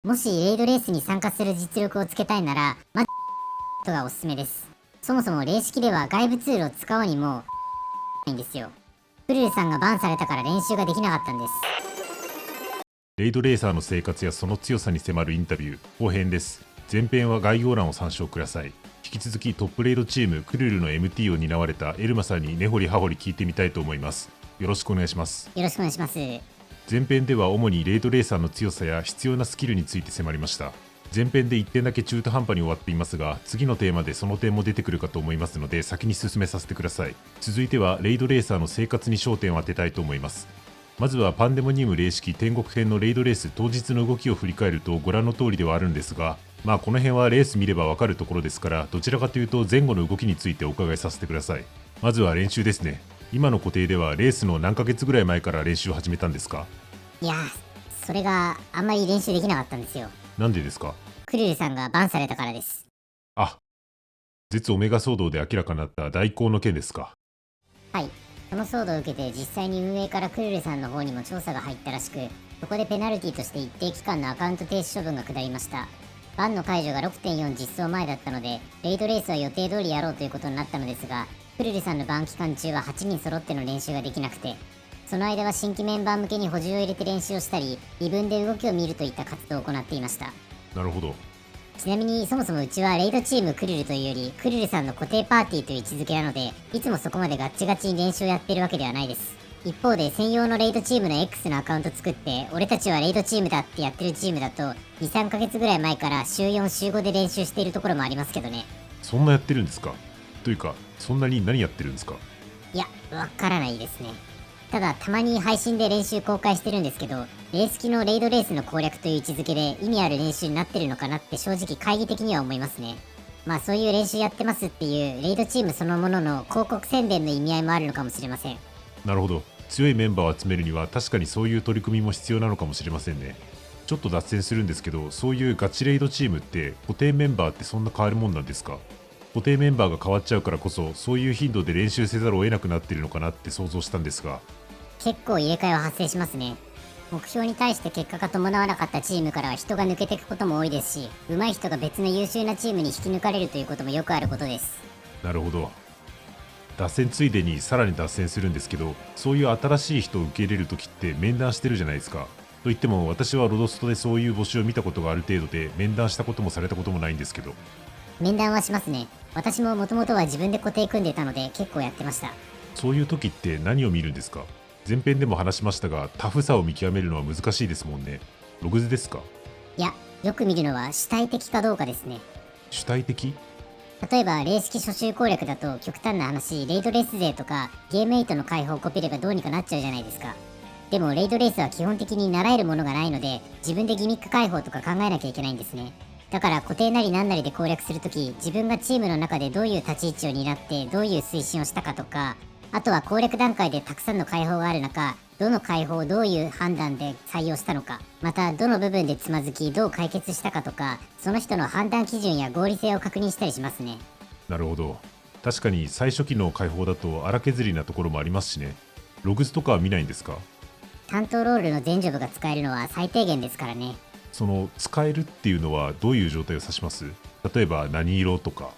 もしレイドレースに参加する実力をつけたいなら、とがおすすめです。そもそも霊式では外部ツールを使おうにも、ないんですよ。クルルさんがバンされたから練習ができなかったんです。レイドレーサーの生活やその強さに迫るインタビュー後編です。前編は概要欄を参照ください。引き続きトップレイドチームクルルの MT を担われたエルマさんに根掘り葉掘り聞いてみたいと思います。よろしくお願いします。よろしくお願いします。前編では主にレイドレーサーの強さや必要なスキルについて迫りました。前編で1点だけ中途半端に終わっていますが、次のテーマでその点も出てくるかと思いますので先に進めさせてください。続いてはレイドレーサーの生活に焦点を当てたいと思います。まずはパンデモニウム霊式天国編のレイドレース当日の動きを振り返るとご覧の通りではあるんですが、この辺はレース見ればわかるところですから、どちらかというと前後の動きについてお伺いさせてください。まずは練習ですね。今の固定ではレースの何ヶ月ぐらい前から練習を始めたんですか？いやー、それがあんまり練習できなかったんですよ。なんでですか？クルルさんがバンされたからです。あ、絶オメガ騒動で明らかになった代行の件ですか？はい。その騒動を受けて実際に運営からクルルさんの方にも調査が入ったらしく、そこでペナルティとして一定期間のアカウント停止処分が下りました。バンの解除が 6.4 実装前だったので、レイドレースは予定通りやろうということになったのですが、クルルさんのバン期間中は8人揃っての練習ができなくて、その間は新規メンバー向けに補充を入れて練習をしたり、微分で動きを見るといった活動を行っていました。なるほど。ちなみにそもそもうちはレイドチームクルルというよりクルルさんの固定パーティーという位置づけなので、いつもそこまでガッチガチに練習をやってるわけではないです。一方で専用のレイドチームの X のアカウント作って俺たちはレイドチームだってやってるチームだと2、3ヶ月ぐらい前から週4週5で練習しているところもありますけどね。そんなやってるんですか？というか、そんなに何やってるんですか？いや、わからないですね。ただたまに配信で練習公開してるんですけど、レース機のレイドレースの攻略という位置づけで意味ある練習になってるのかなって正直懐疑的には思いますね。そういう練習やってますっていうレイドチームそのものの広告宣伝の意味合いもあるのかもしれません。なるほど。強いメンバーを集めるには確かにそういう取り組みも必要なのかもしれませんね。ちょっと脱線するんですけど、そういうガチレイドチームって固定メンバーってそんな変わるもんなんですか？固定メンバーが変わっちゃうからこそ、そういう頻度で練習せざるを得なくなっているのかなって想像したんですが。結構入れ替えは発生しますね。目標に対して結果が伴わなかったチームからは人が抜けていくことも多いですし、上手い人が別の優秀なチームに引き抜かれるということもよくあることです。なるほど。脱線ついでにさらに脱線するんですけど、そういう新しい人を受け入れるときって面談してるじゃないですか。といっても私はロドストでそういう募集を見たことがある程度で、面談したこともされたこともないんですけど。面談はしますね。私ももともとは自分で固定組んでたので結構やってました。そういう時って何を見るんですか？前編でも話しましたが、タフさを見極めるのは難しいですもんね。ログズですか？いや、よく見るのは主体的かどうかですね。主体的？例えば、霊式初週攻略だと極端な話、レイドレース勢とかゲーム8の解放をコピればどうにかなっちゃうじゃないですか。でも、レイドレースは基本的に習えるものがないので、自分でギミック解放とか考えなきゃいけないんですね。だから固定なりなんなりで攻略するとき、自分がチームの中でどういう立ち位置を担ってどういう推進をしたかとか、あとは攻略段階でたくさんの解放がある中、どの解放をどういう判断で採用したのか、またどの部分でつまずきどう解決したかとか、その人の判断基準や合理性を確認したりしますね。なるほど。確かに最初期の解放だと荒削りなところもありますしね。ログズとかは見ないんですか？担当ロールの全ジョブが使えるのは最低限ですからね。その使えるっていうのはどういう状態を指します？例えば何色とか。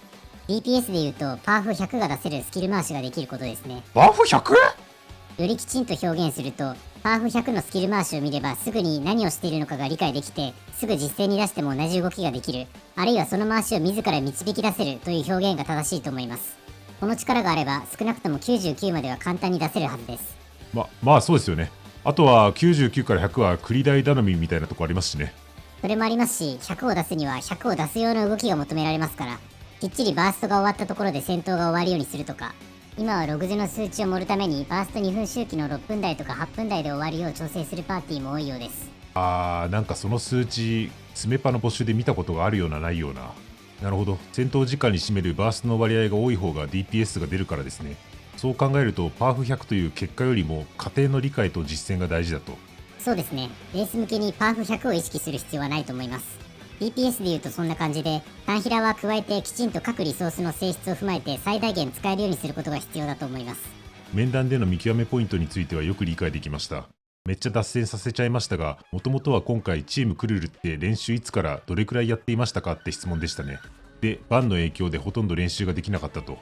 DPS で言うとパワフ100が出せるスキル回しができることですね。バフ 100？ よりきちんと表現すると、パワフ100のスキル回しを見ればすぐに何をしているのかが理解できて、すぐ実践に出しても同じ動きができる、あるいはその回しを自ら導き出せるという表現が正しいと思います。この力があれば少なくとも99までは簡単に出せるはずです。そうですよね。あとは99から100は繰り台頼みみたいなとこありますしね。それもありますし、100を出すには100を出す用の動きが求められますから、きっちりバーストが終わったところで戦闘が終わるようにするとか、今はログズの数値を盛るためにバースト2分周期の6分台とか8分台で終わるよう調整するパーティーも多いようです。なんかその数値、スメパの募集で見たことがあるようなないような。なるほど。戦闘時間に占めるバーストの割合が多い方が DPS が出るからですね。そう考えるとパワフ100という結果よりも過程の理解と実践が大事だと。そうですね。レース向けにパワフ100を意識する必要はないと思います。DPS で言うとそんな感じで、タンヒラは加えてきちんと各リソースの性質を踏まえて最大限使えるようにすることが必要だと思います。面談での見極めポイントについてはよく理解できました。めっちゃ脱線させちゃいましたが、もともとは今回チームクルルって練習いつからどれくらいやっていましたかって質問でしたね。で、バンの影響でほとんど練習ができなかったと。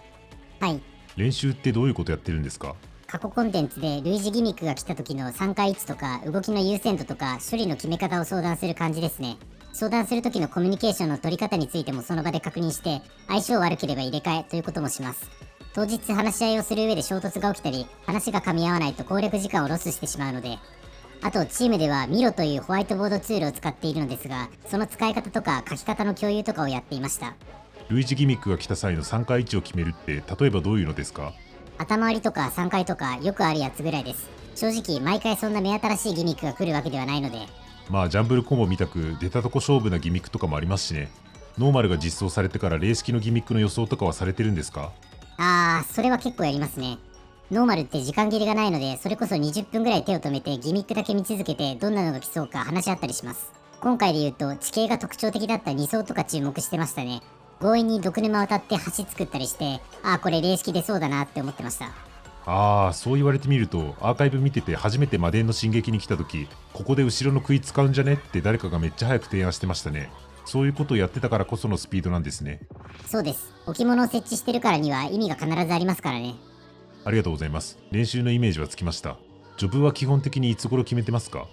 はい。練習ってどういうことやってるんですか？過去コンテンツで類似ギミックが来た時の参加位置とか動きの優先度とか処理の決め方を相談する感じですね。相談する時のコミュニケーションの取り方についてもその場で確認して相性悪ければ入れ替えということもします。当日話し合いをする上で衝突が起きたり話が噛み合わないと攻略時間をロスしてしまうので、あとチームではミロというホワイトボードツールを使っているのですが、その使い方とか書き方の共有とかをやっていました。類似ギミックが来た際の参加位置を決めるって例えばどういうのですか？頭割りとか3回とかよくあるやつぐらいです。正直毎回そんな目新しいギミックが来るわけではないので。まあジャンブルコンボみたく出たとこ勝負なギミックとかもありますしね。ノーマルが実装されてから例式のギミックの予想とかはされてるんですか？それは結構やりますね。ノーマルって時間切れがないので、それこそ20分ぐらい手を止めてギミックだけ見続けてどんなのが来そうか話し合ったりします。今回で言うと地形が特徴的だった2層とか注目してましたね。強引に毒沼を渡って橋作ったりして、これ例式出そうだなって思ってました。そう言われてみると、アーカイブ見てて初めて魔電の進撃に来た時、ここで後ろの杭使うんじゃねって誰かがめっちゃ早く提案してましたね。そういうことをやってたからこそのスピードなんですね。そうです。置物を設置してるからには意味が必ずありますからね。ありがとうございます。練習のイメージはつきました。ジョブは基本的にいつ頃決めてますか？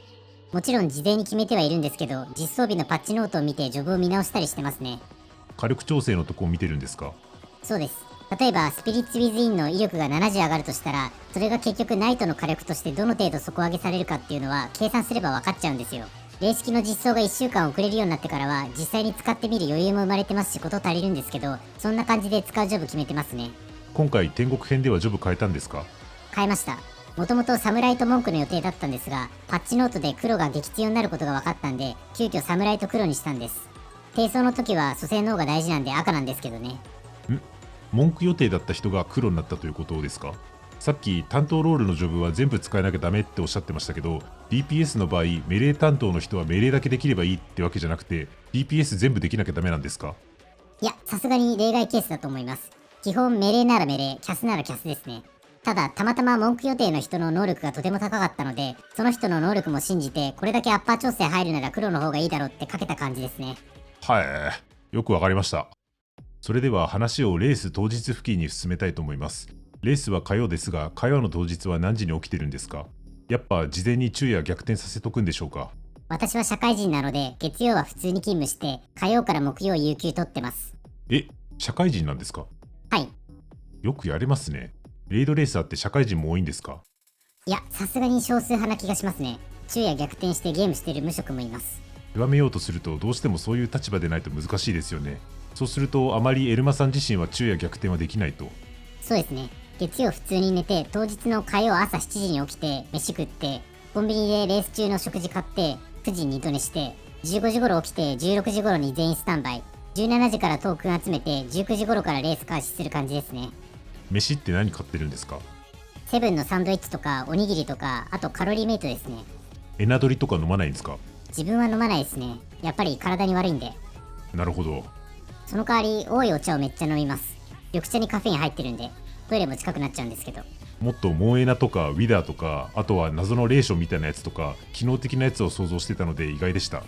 もちろん事前に決めてはいるんですけど、実装日のパッチノートを見てジョブを見直したりしてますね。火力調整のとこを見てるんですか？そうです。例えばスピリッツ・ウィズ・インの威力が70上がるとしたら、それが結局ナイトの火力としてどの程度底上げされるかっていうのは計算すれば分かっちゃうんですよ。例式の実装が1週間遅れるようになってからは実際に使ってみる余裕も生まれてますし、こと足りるんですけど、そんな感じで使うジョブ決めてますね。今回天国編ではジョブ変えたんですか？変えました。もともとサムライと文句の予定だったんですが、パッチノートで黒が激強になることが分かったんで、急遽サムライと黒にしたんです。低層の時は蘇生の方が大事なんで赤なんですけどね。文句予定だった人が黒になったということですか？さっき担当ロールのジョブは全部使えなきゃダメっておっしゃってましたけど、 DPS の場合メレー担当の人はメレーだけできればいいってわけじゃなくて DPS 全部できなきゃダメなんですか？いや、さすがに例外ケースだと思います。基本メレーならメレー、キャスならキャスですね。ただ、たまたま文句予定の人の能力がとても高かったので、その人の能力も信じて、これだけアッパー調整入るなら黒の方がいいだろうってかけた感じですね。はい、よくわかりました。それでは話をレース当日付近に進めたいと思います。レースは火曜ですが、火曜の当日は何時に起きてるんですか？やっぱ事前に昼夜逆転させとくんでしょうか？私は社会人なので、月曜は普通に勤務して、火曜から木曜有給取ってます。社会人なんですか？はい。よくやれますね。レイドレーサーって社会人も多いんですか？いや、さすがに少数派な気がしますね。昼夜逆転してゲームしてる無職もいます。極めようとするとどうしてもそういう立場でないと難しいですよね。そうするとあまりエルマさん自身は昼夜逆転はできないと。そうですね。月曜普通に寝て、当日の火曜朝7時に起きて、飯食って、コンビニでレース中の食事買って、9時に二度寝して、15時頃起きて、16時頃に全員スタンバイ、17時からトークン集めて、19時頃からレース開始する感じですね。飯って何買ってるんですか？セブンのサンドイッチとか、おにぎりとか、あとカロリーメイトですね。エナドリとか飲まないんですか？自分は飲まないですね。やっぱり体に悪いんで。なるほど。その代わり、多いお茶をめっちゃ飲みます。緑茶にカフェイン入ってるんで、トイレも近くなっちゃうんですけど。もっとモンエナとかウィダーとか、あとは謎のレーションみたいなやつとか機能的なやつを想像してたので意外でした。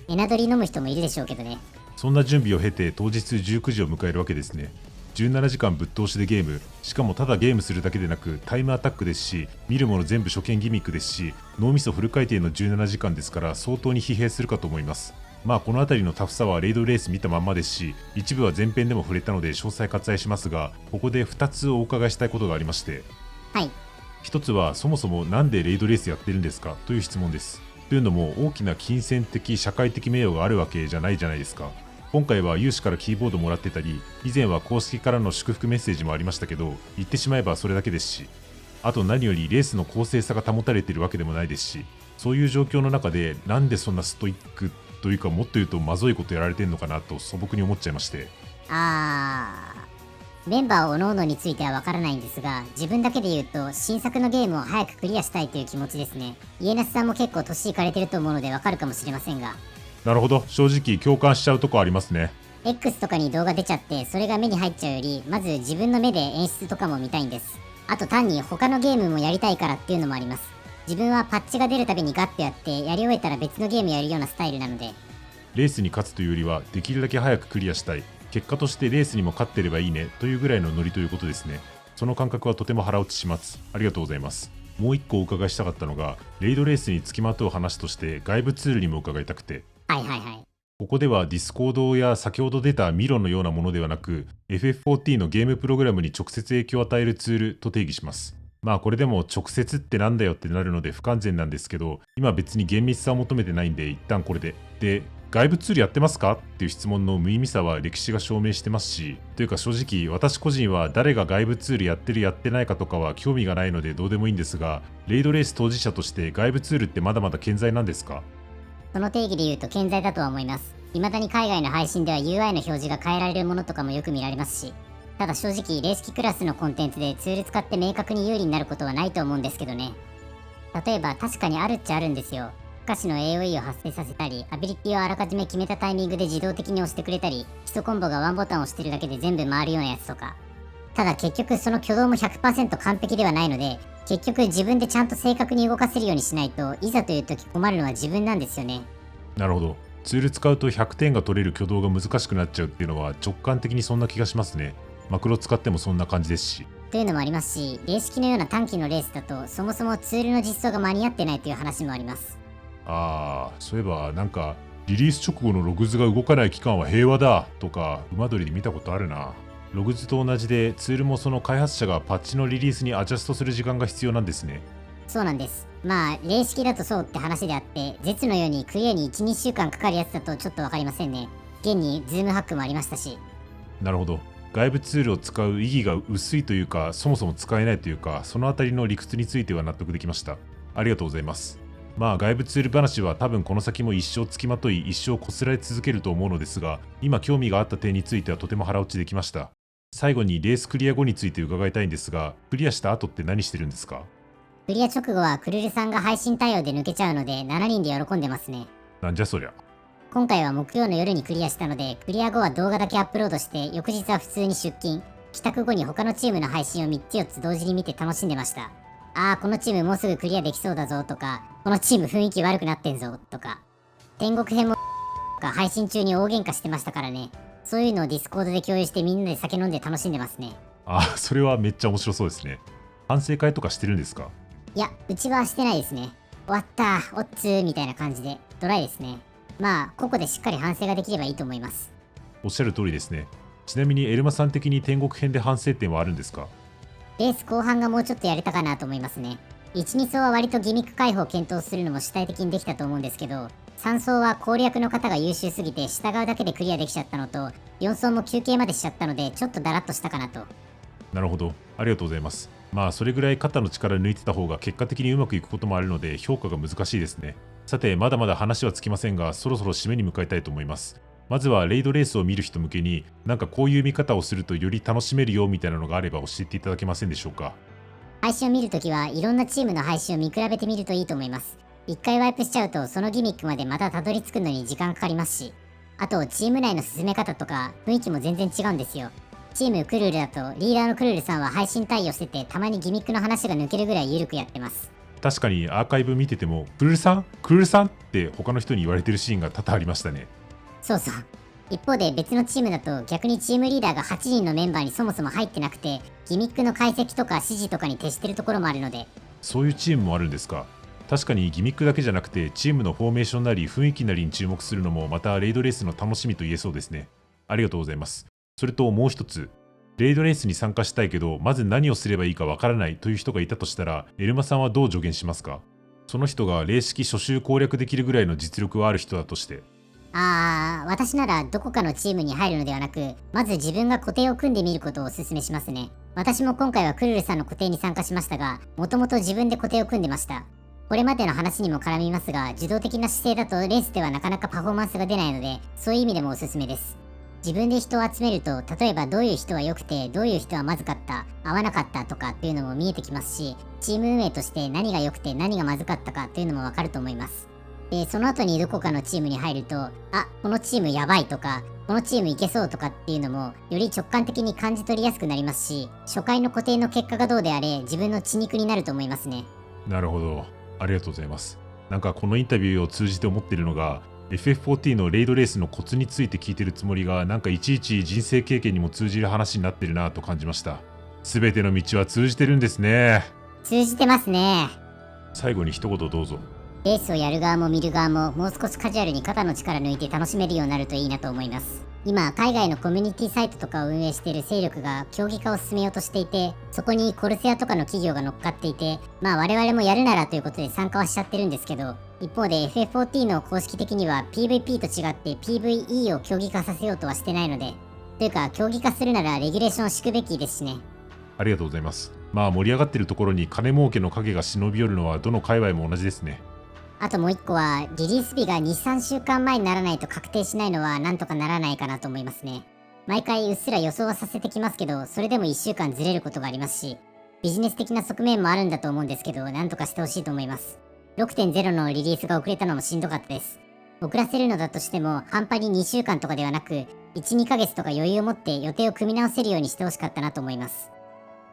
エナドリ飲む人もいるでしょうけどね。そんな準備を経て当日19時を迎えるわけですね。17時間ぶっ通しでゲーム、しかもただゲームするだけでなくタイムアタックですし、見るもの全部初見ギミックですし、脳みそフル回転の17時間ですから相当に疲弊するかと思います。まあこの辺りのタフさはレイドレース見たまんまですし、一部は前編でも触れたので詳細割愛しますが、ここで2つお伺いしたいことがありまして、はい。1つはそもそもなんでレイドレースやってるんですかという質問です。というのも大きな金銭的社会的名誉があるわけじゃないじゃないですか。今回は有志からキーボードもらってたり、以前は公式からの祝福メッセージもありましたけど、言ってしまえばそれだけですし、あと何よりレースの公正さが保たれているわけでもないですし、そういう状況の中でなんでそんなストイックというか、もっと言うとまずいことやられてんのかなと素朴に思っちゃいまして。メンバーおのおのについてはわからないんですが、自分だけで言うと新作のゲームを早くクリアしたいという気持ちですね。家那さんも結構年いかれてると思うのでわかるかもしれませんが。なるほど、正直共感しちゃうとこありますね。 X とかに動画出ちゃってそれが目に入っちゃうより、まず自分の目で演出とかも見たいんです。あと単に他のゲームもやりたいからっていうのもあります。自分はパッチが出るたびにガッとやってやり終えたら別のゲームやるようなスタイルなので。レースに勝つというよりはできるだけ早くクリアしたい、結果としてレースにも勝ってればいいねというぐらいのノリということですね。その感覚はとても腹落ちします。ありがとうございます。もう一個お伺いしたかったのが、レイドレースにつきまとう話として外部ツールにも伺いたくて。はいはいはい。ここではディスコードや先ほど出たミロのようなものではなく FF14 のゲームプログラムに直接影響を与えるツールと定義します。まあこれでも直接ってなんだよってなるので不完全なんですけど、今別に厳密さを求めてないんで一旦これで。で、外部ツールやってますかっていう質問の無意味さは歴史が証明してますし、というか正直私個人は誰が外部ツールやってるやってないかとかは興味がないのでどうでもいいんですが、レイドレース当事者として外部ツールってまだまだ健在なんですか？その定義で言うと健在だとは思います。未だに海外の配信では UI の表示が変えられるものとかもよく見られますし、ただ正直レース機クラスのコンテンツでツール使って明確に有利になることはないと思うんですけどね。例えば確かにあるっちゃあるんですよ。不可視の AOE を発生させたり、アビリティをあらかじめ決めたタイミングで自動的に押してくれたり、基礎コンボがワンボタンを押してるだけで全部回るようなやつとか。ただ結局その挙動も 100% 完璧ではないので、結局自分でちゃんと正確に動かせるようにしないといざという時困るのは自分なんですよね。なるほど。ツール使うと100点が取れる挙動が難しくなっちゃうっていうのは直感的にそんな気がしますね。マクロ使ってもそんな感じですし。というのもありますし、レース機のような短期のレースだとそもそもツールの実装が間に合ってないという話もあります。そういえばなんかリリース直後のログズが動かない期間は平和だとか馬取りで見たことあるな。ログズと同じでツールもその開発者がパッチのリリースにアジャストする時間が必要なんですね。そうなんです。まあ、霊式だとそうって話であって、絶のようにクリアに 1,2 週間かかるやつだとちょっとわかりませんね。現にズームハックもありましたし。なるほど。外部ツールを使う意義が薄いというか、そもそも使えないというか、そのあたりの理屈については納得できました。ありがとうございます。まあ外部ツール話は多分この先も一生つきまとい一生こすられ続けると思うのですが、今興味があった点についてはとても腹落ちできました。最後にレースクリア後について伺いたいんですが、クリアした後って何してるんですか？クリア直後はクルルさんが配信対応で抜けちゃうので7人で喜んでますね。なんじゃそりゃ。今回は木曜の夜にクリアしたので、クリア後は動画だけアップロードして翌日は普通に出勤。帰宅後に他のチームの配信を3つ4つ同時に見て楽しんでました。このチームもうすぐクリアできそうだぞとか、このチーム雰囲気悪くなってんぞとか、天国編もとか配信中に大喧嘩してましたからね。そういうのをディスコードで共有してみんなで酒飲んで楽しんでますね。それはめっちゃ面白そうですね。反省会とかしてるんですか？いや、うちはしてないですね。終わったー、おっつーみたいな感じで、ドライですね。まあ、個々でしっかり反省ができればいいと思います。おっしゃる通りですね。ちなみにエルマさん的に天国編で反省点はあるんですか？レース後半がもうちょっとやれたかなと思いますね。1、2走は割とギミック解放を検討するのも主体的にできたと思うんですけど、3走は攻略の方が優秀すぎて従うだけでクリアできちゃったのと、4走も休憩までしちゃったのでちょっとダラッとしたかなと。なるほど。ありがとうございます。まあそれぐらい肩の力抜いてた方が結果的にうまくいくこともあるので評価が難しいですね。さてまだまだ話はつきませんが、そろそろ締めに向かいたいと思います。まずはレイドレースを見る人向けになんかこういう見方をするとより楽しめるよみたいなのがあれば教えていただけませんでしょうか？配信を見るときはいろんなチームの配信を見比べてみるといいと思います。一回ワイプしちゃうとそのギミックまでまたたどり着くのに時間かかりますし、あとチーム内の進め方とか雰囲気も全然違うんですよ。チームクルールだとリーダーのクルールさんは配信対応してて、たまにギミックの話が抜けるぐらい緩くやってます。確かにアーカイブ見ててもクルルさんクルルさんって他の人に言われてるシーンが多々ありましたね。そうそう。一方で別のチームだと逆にチームリーダーが8人のメンバーにそもそも入ってなくて、ギミックの解析とか指示とかに徹してるところもあるので。そういうチームもあるんですか？確かにギミックだけじゃなくてチームのフォーメーションなり雰囲気なりに注目するのもまたレイドレースの楽しみと言えそうですね。ありがとうございます。それともう一つ、レイドレースに参加したいけどまず何をすればいいかわからないという人がいたとしたら、エルマさんはどう助言しますか？その人が霊式初週攻略できるぐらいの実力はある人だとして。私ならどこかのチームに入るのではなく、まず自分が固定を組んでみることをお勧めしますね。私も今回はクルルさんの固定に参加しましたが、もともと自分で固定を組んでました。これまでの話にも絡みますが、受動的な姿勢だとレースではなかなかパフォーマンスが出ないので、そういう意味でもおすすめです。自分で人を集めると、例えばどういう人は良くてどういう人はまずかった、合わなかったとかっていうのも見えてきますし、チーム運営として何が良くて何がまずかったかっていうのもわかると思います。で、その後にどこかのチームに入ると、このチームやばいとか、このチームいけそうとかっていうのもより直感的に感じ取りやすくなりますし、初回の固定の結果がどうであれ自分の血肉になると思いますね。なるほど。ありがとうございます。なんかこのインタビューを通じて思っているのが、FF14 のレイドレースのコツについて聞いてるつもりが、なんかいちいち人生経験にも通じる話になってるなと感じました。すべての道は通じてるんですね。通じてますね。最後に一言どうぞ。レースをやる側も見る側ももう少しカジュアルに肩の力抜いて楽しめるようになるといいなと思います。今、海外のコミュニティサイトとかを運営している勢力が競技化を進めようとしていて、そこにコルセアとかの企業が乗っかっていて、まあ我々もやるならということで参加はしちゃってるんですけど、一方で FF14 の公式的には PVP と違って PVE を競技化させようとはしてないので、というか競技化するならレギュレーションを敷くべきですしね。ありがとうございます。まあ盛り上がってるところに金儲けの影が忍び寄るのはどの界隈も同じですね。あともう一個は、リリース日が2、3週間前にならないと確定しないのはなんとかならないかなと思いますね。毎回うっすら予想はさせてきますけど、それでも1週間ずれることがありますし、ビジネス的な側面もあるんだと思うんですけど、なんとかしてほしいと思います。6.0 のリリースが遅れたのもしんどかったです。遅らせるのだとしても、半端に2週間とかではなく、1、2ヶ月とか余裕を持って予定を組み直せるようにしてほしかったなと思います。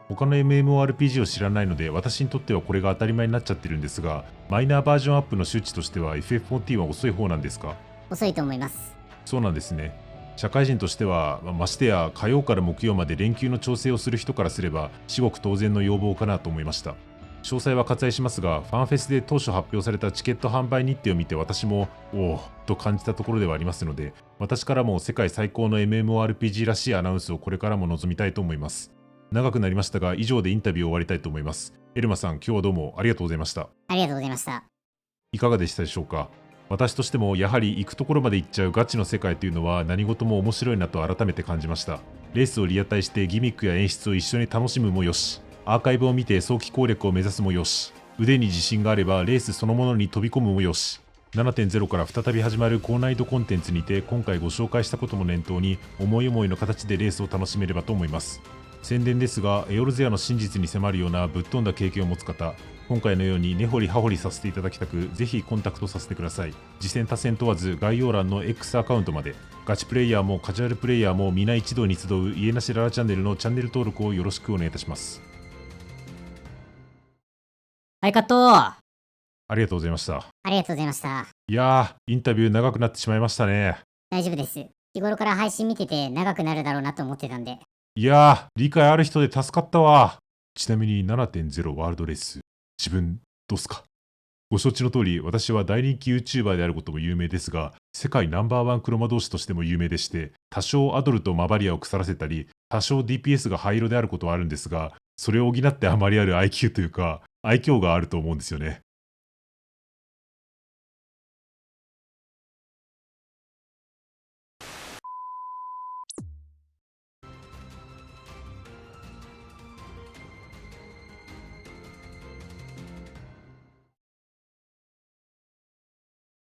他の MMORPG を知らないので私にとってはこれが当たり前になっちゃってるんですが、マイナーバージョンアップの周知としては FF14 は遅い方なんですか？遅いと思います。そうなんですね。社会人としては、ましてや火曜から木曜まで連休の調整をする人からすれば至極当然の要望かなと思いました。詳細は割愛しますが、ファンフェスで当初発表されたチケット販売日程を見て私もおおと感じたところではありますので、私からも世界最高の MMORPG らしいアナウンスをこれからも望みたいと思います。長くなりましたが、以上でインタビューを終わりたいと思います。エルマさん、今日はどうもありがとうございました。ありがとうございました。いかがでしたでしょうか？私としてもやはり行くところまで行っちゃうガチの世界というのは何事も面白いなと改めて感じました。レースをリアタイしてギミックや演出を一緒に楽しむもよし、アーカイブを見て早期攻略を目指すもよし、腕に自信があればレースそのものに飛び込むもよし、7.0 から再び始まる高難易度コンテンツにて今回ご紹介したことも念頭に思い思いの形でレースを楽しめればと思います。宣伝ですが、エオルゼアの真実に迫るようなぶっ飛んだ経験を持つ方、今回のように根掘り葉掘りさせていただきたく、ぜひコンタクトさせてください。次戦他戦問わず概要欄の X アカウントまで、ガチプレイヤーもカジュアルプレイヤーも皆一堂に集う家なしララチャンネルのチャンネル登録をよろしくお願いいたします。はい、カット。ありがとうございました。ありがとうございました。いやー、インタビュー長くなってしまいましたね。大丈夫です。日頃から配信見てて長くなるだろうなと思ってたんで。いやー、理解ある人で助かったわ。ちなみに 7.0 ワールドレース、自分どうすか？ご承知の通り、私は大人気 YouTuber であることも有名ですが、世界ナンバーワン黒魔導士としても有名でして、多少アドルとマバリアを腐らせたり、多少 DPS が灰色であることはあるんですが、それを補ってあまりある IQ というか、愛嬌があると思うんですよね。